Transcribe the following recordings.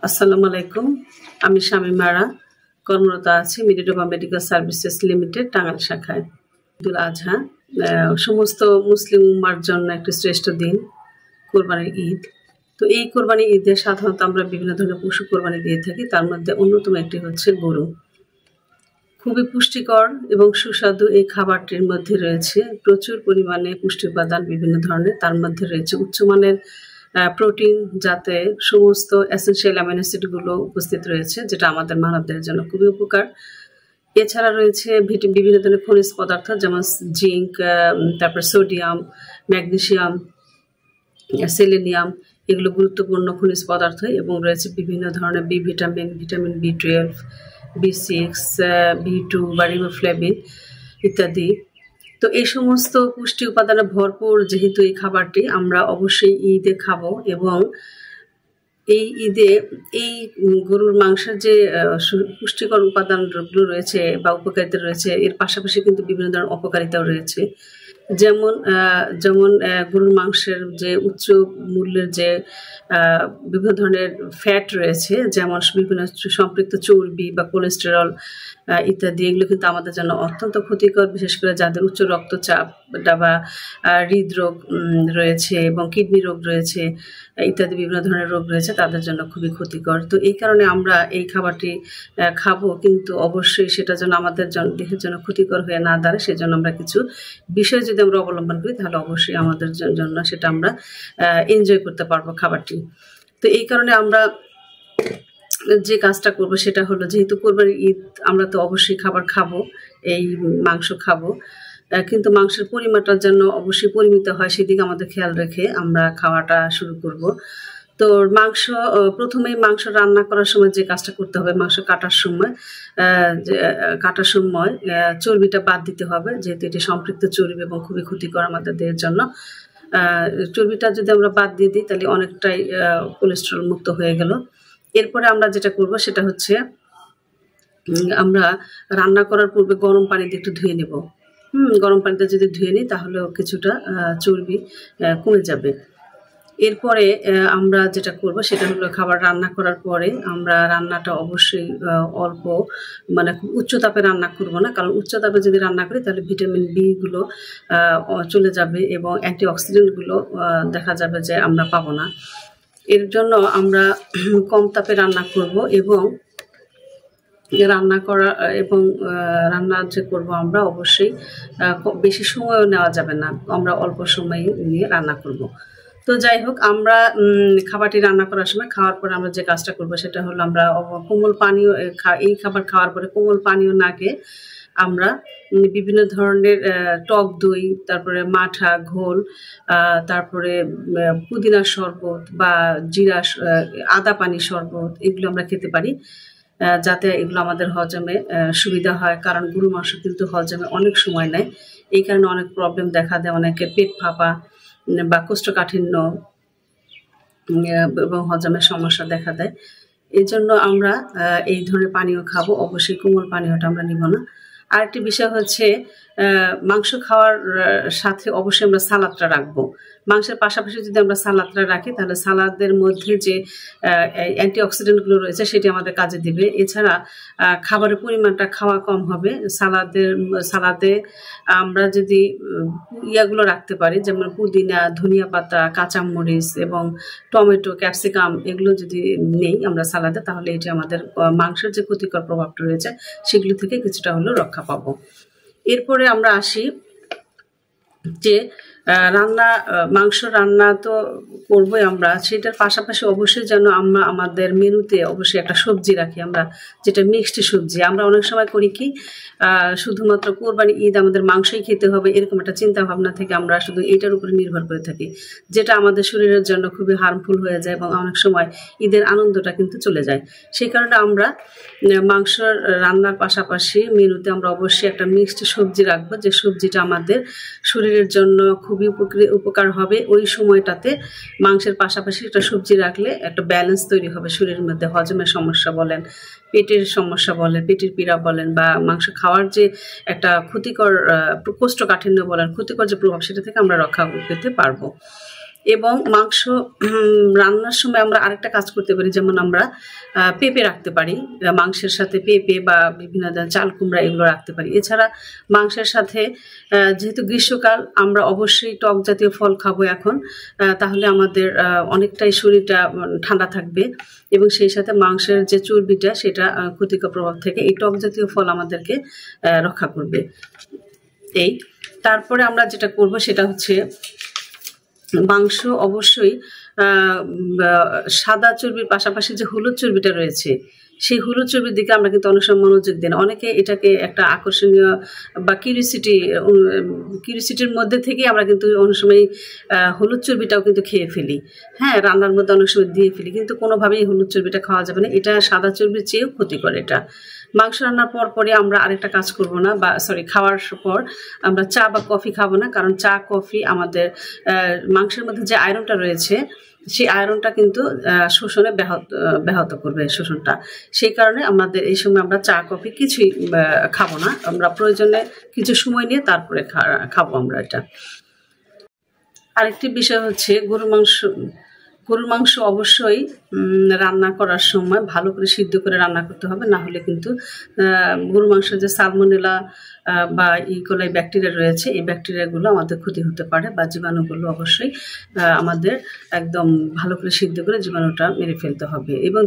আসসালামু আলাইকুম। আমি শামীমা আরা কর্মরত আছি মিডিডোবা মেডিকেল সার্ভিসেস লিমিটেড টাঙ্গাইল শাখায়। ঈদুল আজহা সমস্ত মুসলিম উম্মার জন্য একটি শ্রেষ্ঠ দিন, কোরবানির ঈদ। তো এই কোরবানি ঈদে সাধারণত আমরা বিভিন্ন ধরনের পশু কোরবানি দিয়ে থাকি। তার মধ্যে অন্যতম একটি হচ্ছে গরু। খুবই পুষ্টিকর এবং সুস্বাদু এই খাবারটির মধ্যে রয়েছে প্রচুর পরিমাণে পুষ্টি উপাদান বিভিন্ন ধরনের। তার মধ্যে রয়েছে উচ্চমানের প্রোটিন, যাতে সমস্ত এসেনশিয়াল অ্যামিনো অ্যাসিডগুলো উপস্থিত রয়েছে, যেটা আমাদের মানবদেহের জন্য খুবই উপকার। এছাড়া রয়েছে বিভিন্ন ধরনের খনিজ পদার্থ, যেমন জিঙ্ক, তারপর সোডিয়াম, ম্যাগনেসিয়াম, সেলেনিয়াম, এগুলো গুরুত্বপূর্ণ খনিজ পদার্থ। এবং রয়েছে বিভিন্ন ধরনের B vitamin, vitamin B12, B6, B2 বা রিবোফ্লেভিন ইত্যাদি। তো এই সমস্ত পুষ্টি উপাদানে ভরপুর যেহেতু এই খাবারটি আমরা অবশ্যই ঈদে খাবো। এবং এই ঈদে এই গরুর মাংসের যে পুষ্টিকর উপাদানগুলো রয়েছে বা উপকারিতা রয়েছে, এর পাশাপাশি কিন্তু বিভিন্ন ধরনের অপকারিতাও রয়েছে। যেমন গরুর মাংসের যে উচ্চ মূল্যের যে বিভিন্ন ধরনের ফ্যাট রয়েছে, যেমন বিভিন্ন সম্পৃক্ত চর্বি বা কোলেস্টেরল ইত্যাদি, এগুলো কিন্তু আমাদের জন্য অত্যন্ত ক্ষতিকর, বিশেষ করে যাদের উচ্চ রক্তচাপ বা হৃদরোগ রয়েছে এবং কিডনি রোগ রয়েছে ইত্যাদি বিভিন্ন ধরনের রোগ রয়েছে, তাদের জন্য খুবই ক্ষতিকর। তো এই কারণে আমরা এই খাবারটি খাবো, কিন্তু অবশ্যই সেটা যেন আমাদের দেহের জন্য ক্ষতিকর হয়ে না দাঁড়ায়, সেজন্য আমরা কিছু বিষয় যদি আমরা অবলম্বন করি, তাহলে অবশ্যই আমাদের জন্য সেটা আমরা এনজয় করতে পারবো খাবারটি। তো এই কারণে আমরা যে কাজটা করব সেটা হলো, যেহেতু কোরবানির ঈদ, আমরা তো অবশ্যই খাবার খাবো, এই মাংস খাবো, কিন্তু মাংসের পরিমাণটার জন্য অবশ্যই পরিমিত হয়, সেদিকে আমাদের খেয়াল রেখে আমরা খাওয়াটা শুরু করব। তো প্রথমেই মাংস রান্না করার সময় যে কাজটা করতে হবে, মাংস কাটার সময় চর্বিটা বাদ দিতে হবে, যেহেতু এটি সম্পৃক্ত চর্বি এবং খুবই ক্ষতিকর আমাদের দেহের জন্য। চর্বিটা যদি আমরা বাদ দিয়ে দিই, তাহলে অনেকটাই কোলেস্টেরল মুক্ত হয়ে গেল। এরপরে আমরা যেটা করব সেটা হচ্ছে, আমরা রান্না করার পূর্বে গরম পানি দিয়ে একটু ধুয়ে নেব। গরম পানিতে যদি ধুয়ে নিই, তাহলেও কিছুটা চর্বি কমে যাবে। এরপরে আমরা যেটা করব সেটা হলো, খাবার রান্না করার পরে আমরা রান্নাটা অবশ্যই অল্প, মানে খুব উচ্চ তাপে রান্না করব না, কারণ উচ্চ তাপে যদি রান্না করি তাহলে ভিটামিন B গুলো চলে যাবে এবং অ্যান্টিঅক্সিডেন্টগুলো দেখা যাবে যে আমরা পাবো না। এর জন্য আমরা কম তাপে রান্না করব এবং রান্না যে করব আমরা অবশ্যই বেশি সময়ও নেওয়া যাবে না, আমরা অল্প সময় নিয়ে রান্না করব। তো যাই হোক, আমরা খাবারটি রান্না করার সময়, খাওয়ার পরে আমরা যে কাজটা করব সেটা হলো, আমরা কোমল পানীয়, এই খাবার খাওয়ার পরে কোমল পানীয় না খেয়ে আমরা বিভিন্ন ধরনের টক দই, তারপরে মাঠা ঘোল, তারপরে পুদিনার শরবত বা আদা পানির শরবত, এগুলো আমরা খেতে পারি, যাতে এগুলো আমাদের হজমে সুবিধা হয়। কারণ গরু মাংস কিন্তু হজমে অনেক সময় নেয়, এই কারণে অনেক প্রবলেম দেখা দেয়, অনেকের পেট ফাঁপা বা কোষ্ঠকাঠিন্য এবং হজমের সমস্যা দেখা দেয়। এই জন্য আমরা এই ধরনের পানীয় খাবো, অবশ্যই কোমল পানীয়টা আমরা নিব না। আরেকটি বিষয় হচ্ছে, মাংস খাওয়ার সাথে অবশ্যই আমরা সালাদটা রাখবো। মাংসের পাশাপাশি যদি আমরা সালাদটা রাখি, তাহলে সালাদের মধ্যে যে অ্যান্টিঅক্সিডেন্টগুলো রয়েছে সেটি আমাদের কাজে দিবে। এছাড়া খাবারের পরিমাণটা খাওয়া কম হবে। সালাদে আমরা যদি ইয়াগুলো রাখতে পারি, যেমন পুদিনা, ধনিয়া পাতা, কাঁচামরিচ এবং টমেটো, ক্যাপসিকাম, এগুলো যদি নেই আমরা সালাদে, তাহলে এটি আমাদের মাংসের যে ক্ষতিকর প্রভাবটা রয়েছে সেগুলো থেকে কিছুটা হলেও রক্ষা পাবো। এরপরে আমরা আসি যে মাংস রান্না তো করবোই আমরা, সেটার পাশাপাশি অবশ্যই যেন আমরা আমাদের মেনুতে অবশ্যই একটা সবজি রাখি, আমরা যেটা মিক্সড সবজি। আমরা অনেক সময় করি কি, শুধুমাত্র কোরবানি ঈদ আমাদের মাংসই খেতে হবে, এরকম একটা চিন্তা ভাবনা থেকে আমরা শুধু এটার উপরে নির্ভর করে থাকি, যেটা আমাদের শরীরের জন্য খুবই হার্মফুল হয়ে যায় এবং অনেক সময় ঈদের আনন্দটা কিন্তু চলে যায়। সেই কারণে আমরা মাংস রান্নার পাশাপাশি মেনুতে আমরা অবশ্যই একটা মিক্সড সবজি রাখবো, যে সবজিটা আমাদের শরীরের জন্য খুবই উপকার হবে। ওই সময়টাতে মাংসের পাশাপাশি একটা সবজি রাখলে একটা ব্যালেন্স তৈরি হবে শরীরের মধ্যে। হজমের সমস্যা বলেন, পেটের সমস্যা বলেন, পেটের পীড়া বলেন, বা মাংস খাওয়ার যে একটা ক্ষতিকর কোষ্ঠকাঠিন্য বলেন, ক্ষতিকর যে প্রভাব, সেটা থেকে আমরা রক্ষা পেতে পারবো। এবং মাংস রান্নার সময় আমরা আরেকটা কাজ করতে পারি, যেমন আমরা পেঁপে রাখতে পারি, মাংসের সাথে পেঁপে বা বিভিন্ন চাল কুমড়া এগুলো রাখতে পারি। এছাড়া মাংসের সাথে যেহেতু গ্রীষ্মকাল, আমরা অবশ্যই টক জাতীয় ফল খাবো এখন, তাহলে আমাদের অনেকটাই শরীরটা ঠান্ডা থাকবে এবং সেই সাথে মাংসের যে চর্বিটা সেটা ক্ষতিকর প্রভাব থেকে এই টক জাতীয় ফল আমাদেরকে রক্ষা করবে। তারপরে আমরা যেটা করব সেটা হচ্ছে মাংস অবশ্যই সাদা চর্বির পাশাপাশি যে হলুদ চর্বিটা রয়েছে সেই হলুদ চর্বির দিকে আমরা কিন্তু অনেক সময় মনোযোগ দিই না। অনেকে এটাকে একটা আকর্ষণীয় বা কিউরিসিটির মধ্যে থেকে আমরা কিন্তু অনেক সময় হলুদ চর্বিটাও কিন্তু খেয়ে ফেলি। হ্যাঁ, রান্নার মধ্যে অনেক সময় দিয়ে ফেলি, কিন্তু কোনোভাবেই হলুদ চর্বিটা খাওয়া যাবে না। এটা সাদা চর্বির চেয়েও ক্ষতিকর। এটা মাংস রান্নার পরে আমরা আরেকটা কাজ করব না, বা খাওয়ার পর আমরা চা বা কফি খাবো না, কারণ চা কফি আমাদের মাংসের মধ্যে যে আয়রনটা রয়েছে সেই আয়রনটা কিন্তু শোষণে ব্যাহত করবে শোষণটা। সেই কারণে আমাদের এই সময় আমরা চা কফি কিছুই খাবো না। আমরা প্রয়োজনে কিছু সময় নিয়ে তারপরে খাবো আমরা এটা। আরেকটি বিষয় হচ্ছে গরুর মাংস অবশ্যই রান্না করার সময় ভালো করে সিদ্ধ করে রান্না করতে হবে, না হলে কিন্তু গরুর মাংসের যে সালমোনেলা বা ইকোলাই ব্যাকটেরিয়া রয়েছে এই ব্যাকটেরিয়াগুলো আমাদের ক্ষতি হতে পারে, বা জীবাণুগুলো অবশ্যই আমাদের একদম ভালো করে সিদ্ধ করে জীবাণুটা মেরে ফেলতে হবে। এবং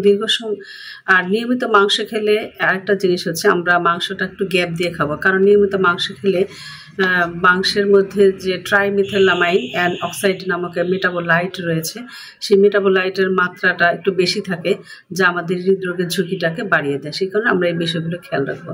আর নিয়মিত মাংস খেলে আরেকটা জিনিস হচ্ছে আমরা মাংসটা একটু গ্যাপ দিয়ে খাবো, কারণ নিয়মিত মাংস খেলে মাংসের মধ্যে যে ট্রাইমিথাইলামাইন অ্যান্ড অক্সাইড নামক মেটাবোলাইট রয়েছে সেই মেটাবোলাইটের মাত্রাটা একটু বেশি থাকে, যা আমাদের হৃদরোগের ঝুঁকিটাকে বাড়িয়ে দেয়। সেই কারণে আমরা এই বিষয়গুলো খেয়াল রাখবো।